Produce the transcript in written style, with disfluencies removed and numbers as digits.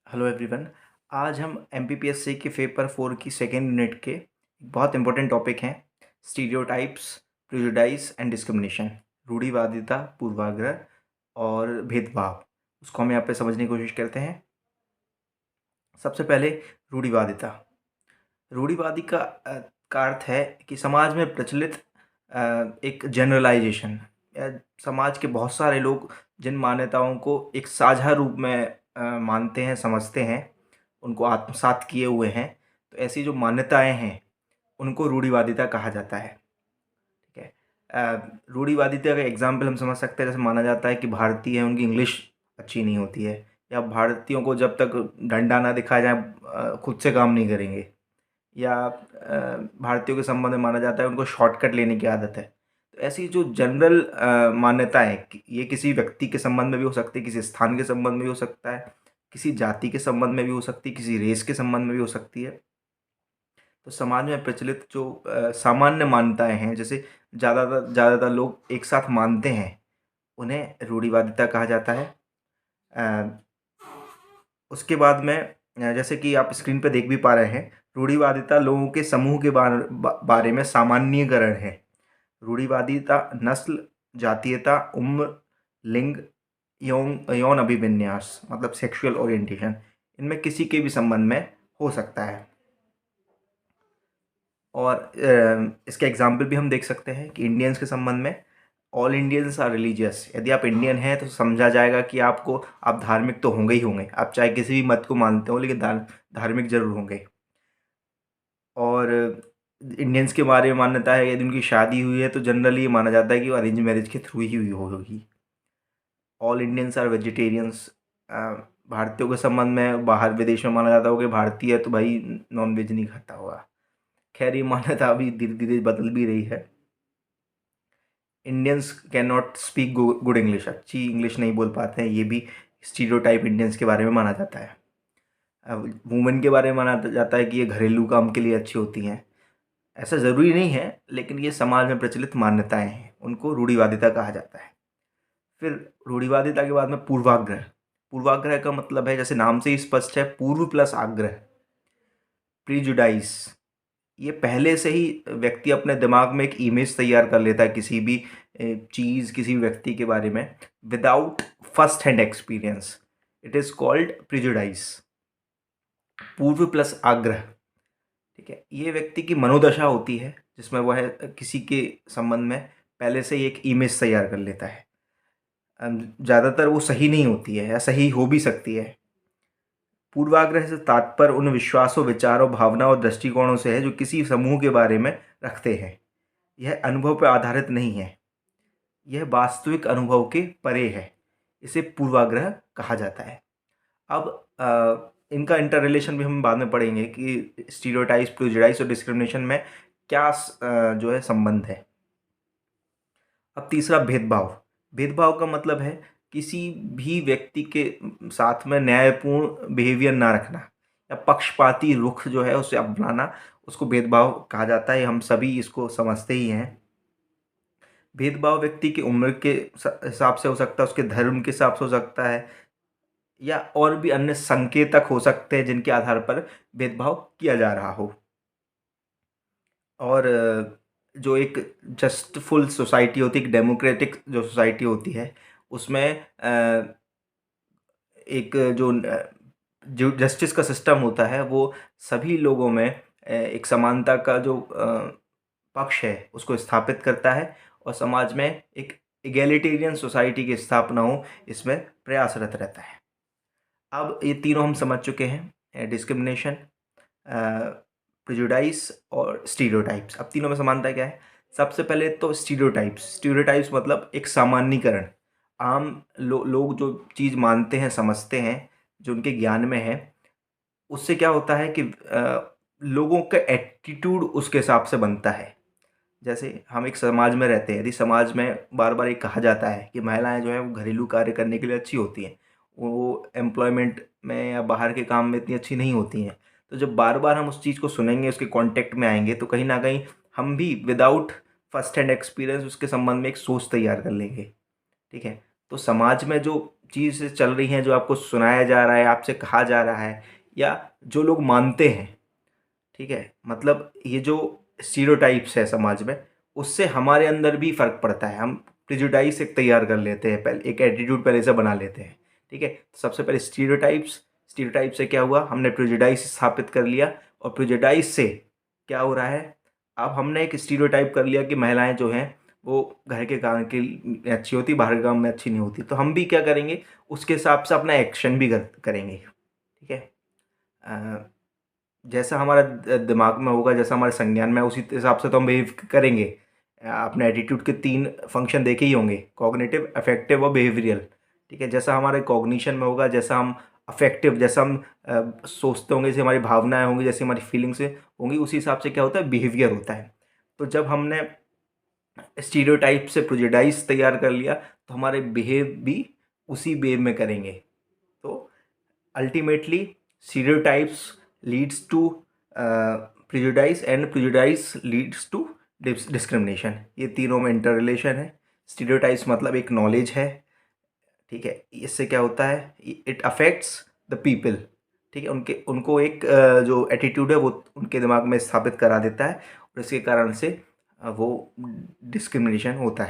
Hello everyone. आज हम MPPSC के पेपर 4 की सेकेंड यूनिट के बहुत इंपॉर्टेंट टॉपिक हैं स्टीरियोटाइप्स, प्रेजुडाइज एंड डिस्क्रिमिनेशन। रूढ़िवादिता, पूर्वाग्रह और भेदभाव, उसको हम यहाँ पे समझने की कोशिश करते हैं। सबसे पहले रूढ़िवादिता। रूढ़िवादी का अर्थ है कि समाज में प्रचलित एक जनरलाइजेशन या समाज के बहुत सारे लोग जिन मान्यताओं को एक साझा रूप में मानते हैं, समझते हैं, उनको आत्मसात किए हुए हैं। तो ऐसी जो मान्यताएं हैं उनको रूढ़िवादिता कहा जाता है। ठीक है। रूढ़िवादिता का एग्जाम्पल हम समझ सकते हैं, जैसे माना जाता है कि भारतीय हैं, उनकी इंग्लिश अच्छी नहीं होती है, या भारतीयों को जब तक डंडा ना दिखाया जाए खुद से काम नहीं करेंगे, या भारतीयों के संबंध में माना जाता है उनको शॉर्टकट लेने की आदत है। तो ऐसी जो जनरल मान्यताएं, ये किसी व्यक्ति के संबंध में भी हो सकती है, किसी स्थान के संबंध में भी हो सकता है, किसी जाति के संबंध में भी हो सकती है, किसी रेस के संबंध में भी हो सकती है। तो समाज में प्रचलित जो सामान्य मान्यताएं हैं, जैसे ज़्यादातर लोग एक साथ मानते हैं, उन्हें रूढ़िवादिता कहा जाता है। अ, उसके बाद में जैसे कि आप स्क्रीन पे देख भी पा रहे हैं, रूढ़िवादिता लोगों के समूह के बारे में सामान्यीकरण है। रूढ़िवादिता नस्ल, जातीयता, उम्र, लिंग, यौन अभिविन्यास मतलब सेक्सुअल ओरिएंटेशन, इनमें किसी के भी संबंध में हो सकता है। और इसके एग्जाम्पल भी हम देख सकते हैं कि इंडियंस के संबंध में ऑल इंडियंस आर रिलीजियस। यदि आप इंडियन हैं तो समझा जाएगा कि आप धार्मिक तो होंगे ही होंगे, आप चाहे किसी भी मत को मानते हो, लेकिन धार्मिक जरूर होंगे। और इंडियंस के बारे में मान्यता है, यदि उनकी शादी हुई है तो जनरली ये माना जाता है कि वो अरेंज मैरिज के थ्रू ही हुई होगी। All Indians are vegetarians. भारतीयों के संबंध में बाहर विदेश में माना जाता होगा कि भारतीय है तो भाई नॉन वेज नहीं खाता होगा। खैर ये मान्यता अभी धीरे धीरे बदल भी रही है। Indians can not speak good English, अच्छी इंग्लिश नहीं बोल पाते हैं, ये भी स्टीरियोटाइप इंडियंस के बारे में माना जाता है। वुमेन के बारे में माना जाता है कि ये घरेलू काम के लिए अच्छी होती हैं। ऐसा ज़रूरी नहीं है, लेकिन ये समाज में प्रचलित मान्यताएं हैं, उनको रूढ़िवादिता कहा जाता है। फिर रूढ़िवादिता के बाद में पूर्वाग्रह। पूर्वाग्रह का मतलब है, जैसे नाम से ही स्पष्ट है, पूर्व प्लस आग्रह, प्रीजुडाइस। ये पहले से ही व्यक्ति अपने दिमाग में एक इमेज तैयार कर लेता है किसी भी चीज़, किसी भी व्यक्ति के बारे में, without first hand experience. It is called prejudice, पूर्व प्लस आग्रह। ठीक है। ये व्यक्ति की मनोदशा होती है जिसमें वह किसी के संबंध में पहले से ही एक इमेज तैयार कर लेता है। ज़्यादातर वो सही नहीं होती है, या सही हो भी सकती है। पूर्वाग्रह से तात्पर्य उन विश्वासों, विचारों, भावनाओं और दृष्टिकोणों से है जो किसी समूह के बारे में रखते हैं। यह अनुभव पर आधारित नहीं है, यह वास्तविक अनुभव के परे है। इसे पूर्वाग्रह कहा जाता है। अब इनका इंटर रिलेशन भी हम बाद में पढ़ेंगे कि स्टीरियोटाइप्स, प्रेजुडिस और डिस्क्रिमिनेशन में क्या जो है संबंध है। अब तीसरा, भेदभाव। भेदभाव का मतलब है किसी भी व्यक्ति के साथ में न्यायपूर्ण बिहेवियर ना रखना, या पक्षपाती रुख जो है उसे अपनाना, उसको भेदभाव कहा जाता है। हम सभी इसको समझते ही हैं। भेदभाव व्यक्ति की उम्र के हिसाब से हो सकता है, उसके धर्म के हिसाब से हो सकता है, या और भी अन्य संकेतक हो सकते हैं जिनके आधार पर भेदभाव किया जा रहा हो। और जो एक जस्टफुल सोसाइटी होती है, एक डेमोक्रेटिक जो सोसाइटी होती है, उसमें एक जो जस्टिस का सिस्टम होता है वो सभी लोगों में एक समानता का जो पक्ष है उसको स्थापित करता है, और समाज में एक इगैलिटेरियन सोसाइटी की स्थापना हो, इसमें प्रयासरत रहता है। अब ये तीनों हम समझ चुके हैं, डिस्क्रिमिनेशन, प्रेजुडाइस और स्टीरियोटाइप्स। अब तीनों में समानता क्या है? सबसे पहले तो स्टीरियोटाइप्स। स्टीरियोटाइप्स मतलब एक सामान्यीकरण। आम लोग जो चीज़ मानते हैं, समझते हैं, जो उनके ज्ञान में है, उससे क्या होता है कि लोगों का एटीट्यूड उसके हिसाब से बनता है। जैसे हम एक समाज में रहते हैं, यदि समाज में बार बार ये कहा जाता है कि महिलाएं जो हैं वो घरेलू कार्य करने के लिए अच्छी होती हैं, वो एम्प्लॉयमेंट में या बाहर के काम में इतनी अच्छी नहीं होती हैं, तो जब बार बार हम उस चीज़ को सुनेंगे, उसके कांटेक्ट में आएंगे, तो कहीं ना कहीं हम भी विदाउट फर्स्ट हैंड एक्सपीरियंस उसके संबंध में एक सोच तैयार कर लेंगे। ठीक है। तो समाज में जो चीज़ें चल रही हैं, जो आपको सुनाया जा रहा है, आपसे कहा जा रहा है, या जो लोग मानते हैं, ठीक है, मतलब ये जो स्टीरियोटाइप्स है समाज में, उससे हमारे अंदर भी फ़र्क पड़ता है। हम प्रिजुडाइज एक तैयार कर लेते हैं, पहले एक एटीट्यूड पहले से बना लेते हैं, ठीक है। सबसे पहले स्टीरियोटाइप से क्या हुआ, हमने प्रिजुडाइज स्थापित कर लिया, और प्रिजुडाइज से क्या हो रहा है, अब हमने एक स्टीरियोटाइप कर लिया कि महिलाएं जो हैं वो घर के काम के लिए अच्छी होती, बाहर के काम में अच्छी नहीं होती। तो हम भी क्या करेंगे, उसके हिसाब से अपना एक्शन भी करेंगे, ठीक है। अ, जैसा हमारा दिमाग में होगा, जैसा हमारे संज्ञान में है, उसी हिसाब से तो हम बिहेव करेंगे। आपने एटीट्यूड के 3 फंक्शन देखे ही होंगे, कॉग्निटिव, अफेक्टिव और बिहेवियरल, ठीक है। जैसा हमारे कॉग्निशन में होगा, जैसा हम अफेक्टिव, जैसा हम सोचते होंगे, जैसे हमारी भावनाएं होंगी, जैसे हमारी फीलिंग्स होंगी, उसी हिसाब से क्या होता है, बिहेवियर होता है। तो जब हमने स्टीरियोटाइप से प्रेजुडिस तैयार कर लिया, तो हमारे बिहेव भी उसी वे में करेंगे। तो ultimately stereotypes leads to prejudice, and prejudice leads to discrimination. ये तीनों में इंटर रिलेशन है। स्टीरियोटाइप्स मतलब एक नॉलेज है, ठीक है। इससे क्या होता है, इट अफेक्ट्स द पीपल, ठीक है। उनके उनको एक जो एटीट्यूड है वो उनके दिमाग में स्थापित करा देता है, और इसके कारण से वो डिस्क्रिमिनेशन होता है।